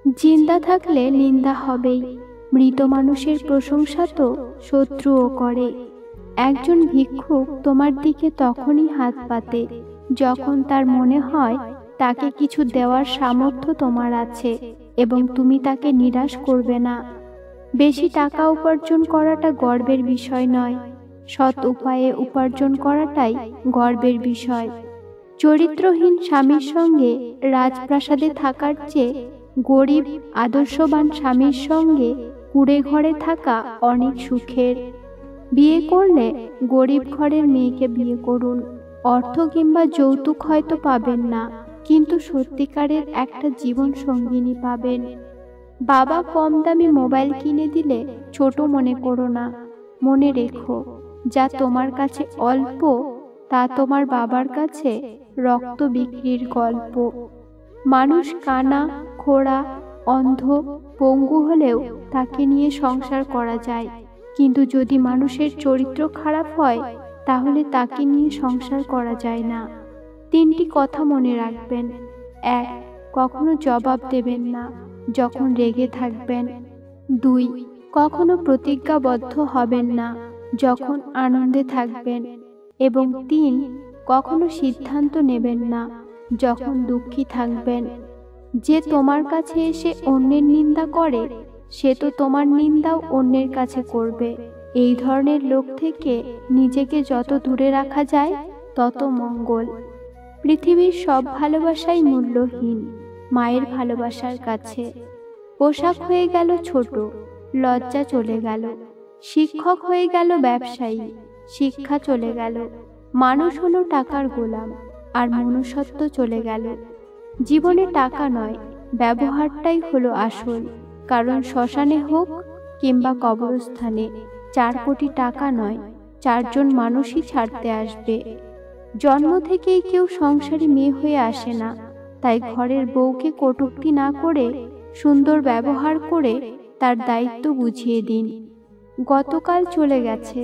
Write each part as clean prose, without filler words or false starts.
জিন্দা থাকলে নিন্দা হবেই, মৃত মানুষের প্রশংসা তো শত্রুও করে। একজন ভিক্ষুক তোমার দিকে তখনই হাত পাতে যখন তার মনে হয় তাকে কিছু দেওয়ার সামর্থ্য তোমার আছে এবং তুমি তাকে নিরাশ করবে না। বেশি টাকা উপার্জন করাটা গর্বের বিষয় নয়, সৎ উপায়ে উপার্জন করাটাই গর্বের বিষয়। চরিত্রহীন স্বামীর সঙ্গে রাজপ্রাসাদে থাকার চেয়ে গরিব আদর্শবান স্বামীর সঙ্গে কুঁড়ে ঘরে থাকা অনেক সুখের। বিয়ে করলে গরিব ঘরের মেয়েকে বিয়ে করুন। অর্থ কিংবা যৌতুক হয়তো পাবেন না, কিন্তু সত্যিকারের একটা জীবন সঙ্গিনী পাবেন। বাবা কম দামি মোবাইল কিনে দিলে ছোট মনে করো না। মনে রেখো, যা তোমার কাছে অল্প তা তোমার বাবার কাছে রক্ত বিক্রির গল্প। মানুষ কানা, খোড়া, অন্ধ, পঙ্গু হলেও তাকে নিয়ে সংসার করা যায়, কিন্তু যদি মানুষের চরিত্র খারাপ হয় তাহলে তাকে নিয়ে সংসার করা যায় না। 3টি কথা মনে রাখবেন। 1. কখনো জবাব দেবেন না যখন রেগে থাকবেন। 2. কখনো প্রতিজ্ঞাবদ্ধ হবেন না যখন আনন্দে থাকবেন। এবং 3. কখনো সিদ্ধান্ত নেবেন না যখন দুঃখী থাকবেন। যে তোমার কাছে এসে অন্যের নিন্দা করে সে তো তোমার নিন্দাও অন্যের কাছে করবে। এই ধরনের লোক থেকে নিজেকে যত দূরে রাখা যায় তত মঙ্গল। পৃথিবীর সব ভালোবাসাই মূল্যহীন মায়ের ভালোবাসার কাছে। পোশাক হয়ে গেল ছোট, লজ্জা চলে গেল। শিক্ষক হয়ে গেল ব্যবসায়ী, শিক্ষা চলে গেল। মানুষ হলো টাকার গোলাম, আর মনুষ্যত্ব চলে গেল। জীবনে টাকা নয়, ব্যবহারটাই হলো আসল। কারণ শ্মশানে হোক কিংবা কবরস্থানে 4 কোটি টাকা নয়, 4 জন মানুষই ছাড়তে আসবে। জন্ম থেকেই কেউ সংসারী মেয়ে হয়ে আসে না, তাই ঘরের বউকে কটূক্তি না করে সুন্দর ব্যবহার করে তার দায়িত্ব বুঝিয়ে দিন। গতকাল চলে গেছে,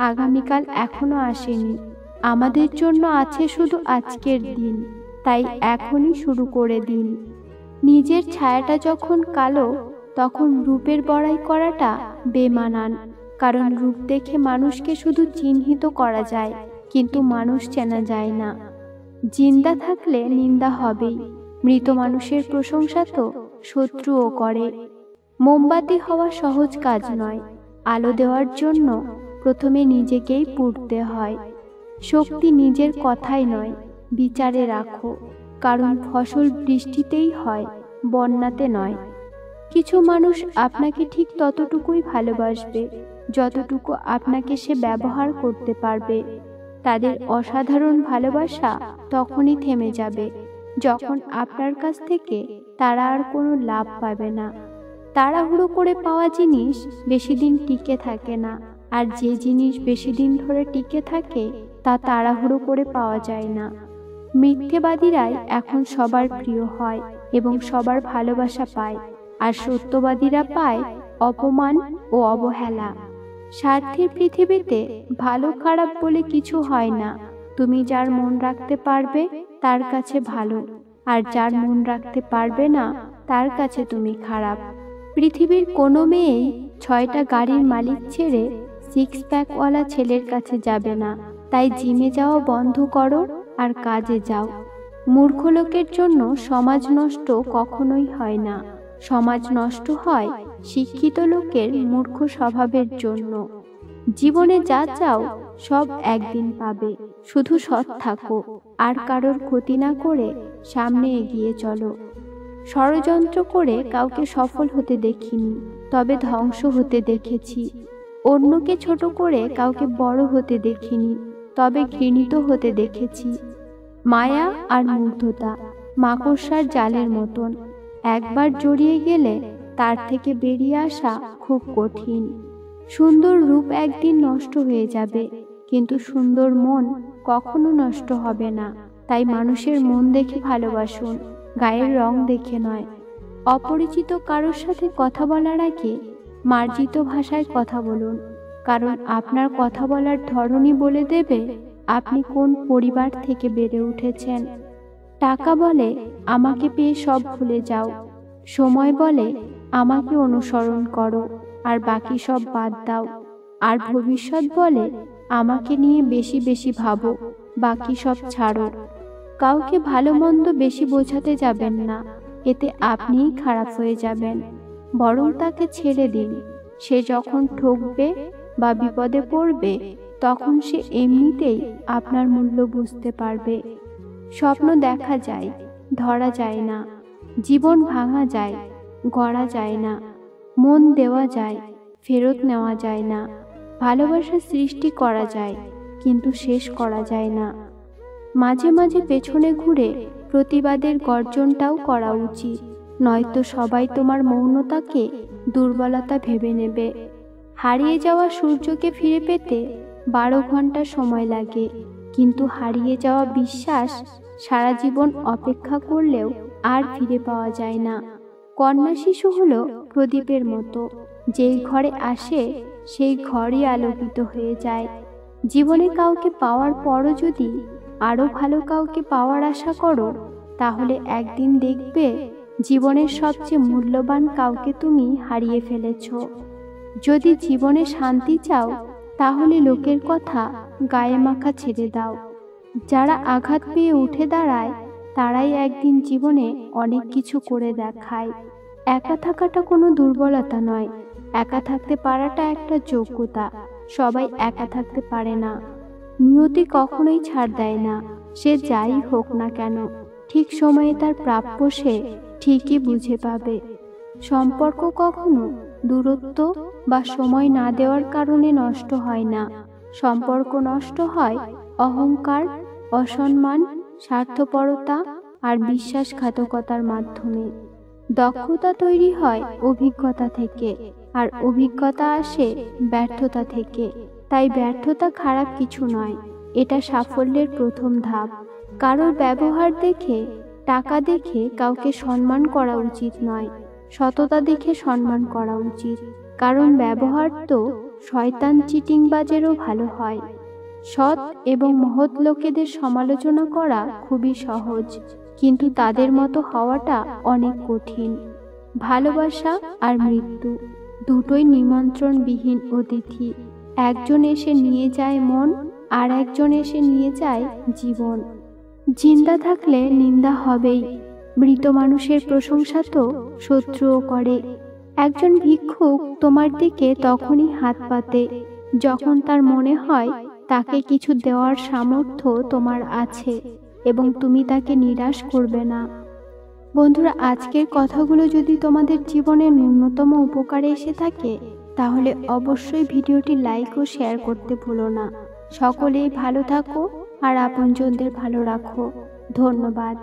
আগামীকাল এখনো আসেনি। আমাদের জন্য আছে শুধু আজকের দিন, তাই এখনই শুরু করে দিন। নিজের ছায়াটা যখন কালো তখন রূপের বড়াই করাটা বেমানান, কারণ রূপ দেখে মানুষকে শুধু চিহ্নিত করা যায়, কিন্তু মানুষ চেনা যায় না। জিন্দা থাকলে নিন্দা হবেই, মৃত মানুষের প্রশংসা তো শত্রুও করে। মোমবাতি হওয়া সহজ কাজ নয়, আলো দেওয়ার জন্য প্রথমে নিজেকেই পুড়তে হয়। শক্তি নিজের কথাই নয়, বিচারে রাখো, কারণ ফসল বৃষ্টিতেই হয়, বন্যাতে নয়। কিছু মানুষ আপনাকে ঠিক ততটুকুই ভালোবাসবে যতটুকু আপনাকে সে ব্যবহার করতে পারবে। তাদের অসাধারণ ভালোবাসা তখনই থেমে যাবে যখন আপনার কাছ থেকে তারা আর কোনো লাভ পাবে না। তাড়াহুড়ো করে পাওয়া জিনিস বেশি দিন টিকে থাকে না, আর যে জিনিস বেশি দিন ধরে টিকে থাকে তা তাড়াহুড়ো করে পাওয়া যায় না। মিথ্যেবাদীরাই এখন সবার প্রিয় হয় এবং সবার ভালোবাসা পায়, আর সত্যবাদীরা পায় অপমান ও অবহেলা। স্বার্থের পৃথিবীতে ভালো খারাপ বলে কিছু হয় না। তুমি যার মন রাখতে পারবে তার কাছে ভালো, আর যার মন রাখতে পারবে না তার কাছে তুমি খারাপ। পৃথিবীর কোনো মেয়েই 6টা গাড়ির মালিক ছেড়ে 6 প্যাকওয়ালা ছেলের কাছে যাবে না। তাই জিমে যাওয়া বন্ধ করো আর কাজে যাও। মূর্খ লোকের জন্য সমাজ নষ্ট কখনোই হয় না, সমাজ নষ্ট হয় শিক্ষিত লোকের মূর্খ স্বভাবের জন্য। জীবনে যা চাও সব একদিন পাবে, শুধু সৎ থাকো আর কারোর ক্ষতি না করে সামনে এগিয়ে চলো। ষড়যন্ত্র করে কাউকে সফল হতে দেখিনি, তবে ধ্বংস হতে দেখেছি। অন্যকে ছোট করে কাউকে বড় হতে দেখিনি, তবে ঘৃণিত হতে দেখেছি। মায়া আর মুগ্ধতা মাকড়সার জালের মতন, একবার জড়িয়ে গেলে তার থেকে বেরিয়ে আসা খুব কঠিন। সুন্দর রূপ একদিন নষ্ট হয়ে যাবে, কিন্তু সুন্দর মন কখনো নষ্ট হবে না। তাই মানুষের মন দেখে ভালোবাসুন, গায়ের রং দেখে নয়। অপরিচিত কারোর সাথে কথা বলার আগে মার্জিত ভাষায় কথা বলুন, কারণ আপনার কথা বলার ধরনই বলে দেবে আপনি কোন পরিবার থেকে বেড়ে উঠেছেন। টাকা বলে আমাকে পেয়ে সব ভুলে যাও, সময় বলে আমাকে অনুসরণ করো আর বাকি সব বাদ দাও, আর ভবিষ্যৎ বলে আমাকে নিয়ে বেশি বেশি ভাবো, বাকি সব ছাড়ো। কাউকে ভালো মন্দ বেশি বোঝাতে যাবেন না, এতে আপনিই খারাপ হয়ে যাবেন। বরং তাকে ছেড়ে দিন। সে যখন ঠকবে বা বিপদে পড়বে তখন সে এমনিতেই আপনার মূল্য বুঝতে পারবে। স্বপ্ন দেখা যায়, ধরা যায় না। জীবন ভাঙা যায়, গড়া যায় না। মন দেওয়া যায়, ফেরত নেওয়া যায় না। ভালোবাসা সৃষ্টি করা যায়, কিন্তু শেষ করা যায় না। মাঝে মাঝে পেছনে ঘুরে প্রতিবাদের গর্জনটাও করা উচিত, নয়তো সবাই তোমার মৌনতাকে দুর্বলতা ভেবে নেবে। হারিয়ে যাওয়া সূর্যকে ফিরে পেতে 12 ঘন্টা সময় লাগে, কিন্তু হারিয়ে যাওয়া বিশ্বাস সারা জীবন অপেক্ষা করলেও আর ফিরে পাওয়া যায় না। কন্যা শিশু হলো প্রদীপের মতো, যেই ঘরে আসে সেই ঘরই আলোকিত হয়ে যায়। জীবনে কাউকে পাওয়ার পরও যদি আরো ভালো কাউকে পাওয়ার আশা করো, তাহলে একদিন দেখবে জীবনের সবচেয়ে মূল্যবান কাউকে তুমি হারিয়ে ফেলেছো। যদি জীবনে শান্তি চাও, তাহলে লোকের কথা গায়ে মাখা ছেড়ে দাও। যারা আঘাত পেয়ে উঠে দাঁড়ায়, তারাই একদিন জীবনে অনেক কিছু করে দেখায়। একা থাকাটা কোনো দুর্বলতা নয়, একা থাকতে পারাটা একটা যোগ্যতা। সবাই একা থাকতে পারে না। নিয়তি কখনোই ছাড় দেয় না, সে যাই হোক না কেন। ঠিক সময়ে তার প্রাপ্য সে ঠিকই বুঝে পাবে। সম্পর্ক কখনো দূরত্ব বা সময় না দেওয়ার কারণে নষ্ট হয় না। সম্পর্ক নষ্ট হয় অহংকার, অসম্মান, স্বার্থপরতা আর বিশ্বাসঘাতকতার মাধ্যমে। দক্ষতা তৈরি হয় অভিজ্ঞতা থেকে, আর অভিজ্ঞতা আসে ব্যর্থতা থেকে। তাই ব্যর্থতা খারাপ কিছু নয়, এটা সাফল্যের প্রথম ধাপ। কারোর ব্যবহার দেখে, টাকা দেখে কাউকে সম্মান করা উচিত নয়, সততা দেখে সম্মান করা উচিত। কারণ ব্যবহার তো শয়তান চিটিংবাজেরও ভালো হয়। সৎ এবং মহৎ লোকেদের সমালোচনা করা খুবই সহজ, কিন্তু তাদের মতো হওয়াটা অনেক কঠিন। ভালোবাসা আর মৃত্যু দুটোই নিমন্ত্রণবিহীন অতিথি। একজন এসে নিয়ে যায় মন, আর একজন এসে নিয়ে যায় জীবন। জিন্দা থাকলে নিন্দা হবেই, মৃত মানুষের প্রশংসা তো শত্রুও করে। একজন ভিক্ষুক তোমার দিকে তখনই হাত পাতে যখন তার মনে হয় তাকে কিছু দেওয়ার সামর্থ্য তোমার আছে, এবং তুমি তাকে নিরাশ করবে না। বন্ধুরা, আজকের কথাগুলো যদি তোমাদের জীবনের ন্যূনতম উপকারে এসে থাকে, তাহলে অবশ্যই ভিডিওটি লাইক ও শেয়ার করতে ভুলো না। সকলেই ভালো থাকো আর আপনজনদের ভালো রাখো। ধন্যবাদ।